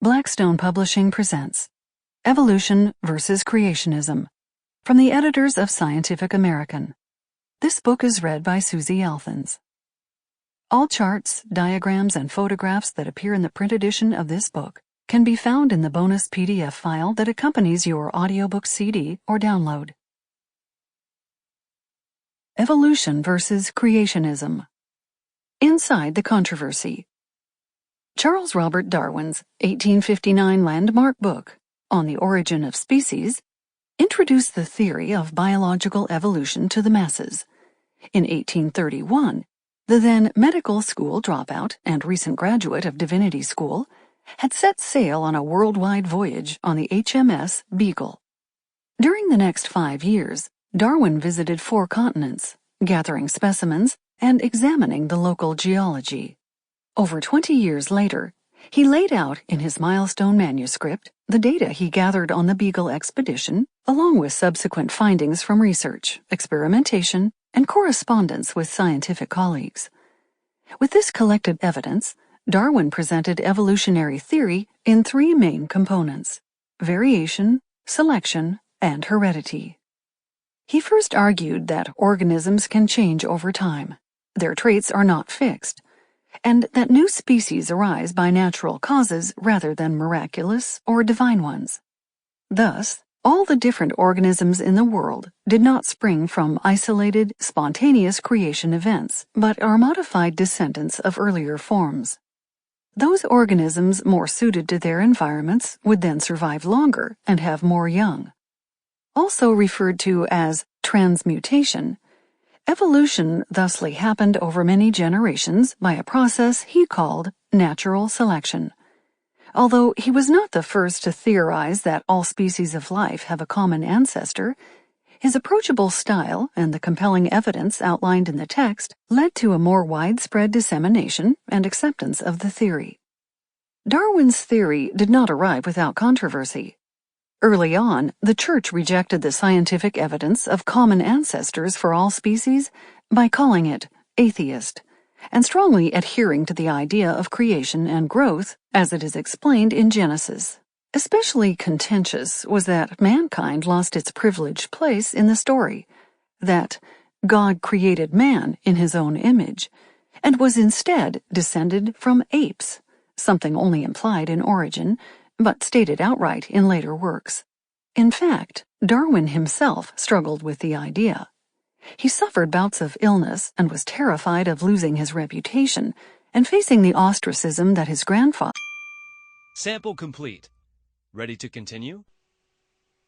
Blackstone Publishing presents Evolution versus Creationism from the editors of Scientific American. This book is read by Suzie Althens. All charts, diagrams, and photographs that appear in the print edition of this book can be found in the bonus PDF file that accompanies your audiobook CD or download. Evolution versus Creationism. Inside the Controversy. Charles Robert Darwin's 1859 landmark book, On the Origin of Species, introduced the theory of biological evolution to the masses. In 1831, the then medical school dropout and recent graduate of Divinity School had set sail on a worldwide voyage on the HMS Beagle. During the next 5 years, Darwin visited 4 continents, gathering specimens and examining the local geology. Over 20 years later, he laid out in his milestone manuscript the data he gathered on the Beagle expedition, along with subsequent findings from research, experimentation, and correspondence with scientific colleagues. With this collected evidence, Darwin presented evolutionary theory in 3 main components: variation, selection, and heredity. He first argued that organisms can change over time. Their traits are not fixed, and that new species arise by natural causes rather than miraculous or divine ones. Thus, all the different organisms in the world did not spring from isolated, spontaneous creation events, but are modified descendants of earlier forms. Those organisms more suited to their environments would then survive longer and have more young. Also referred to as transmutation, evolution thusly happened over many generations by a process he called natural selection. Although he was not the first to theorize that all species of life have a common ancestor, his approachable style and the compelling evidence outlined in the text led to a more widespread dissemination and acceptance of the theory. Darwin's theory did not arrive without controversy. Early on, the Church rejected the scientific evidence of common ancestors for all species by calling it atheist, and strongly adhering to the idea of creation and growth as it is explained in Genesis. Especially contentious was that mankind lost its privileged place in the story, that God created man in his own image, and was instead descended from apes, something only implied in origin, but stated outright in later works. In fact, Darwin himself struggled with the idea. He suffered bouts of illness and was terrified of losing his reputation and facing the ostracism that his grandfather. Sample complete. Ready to continue?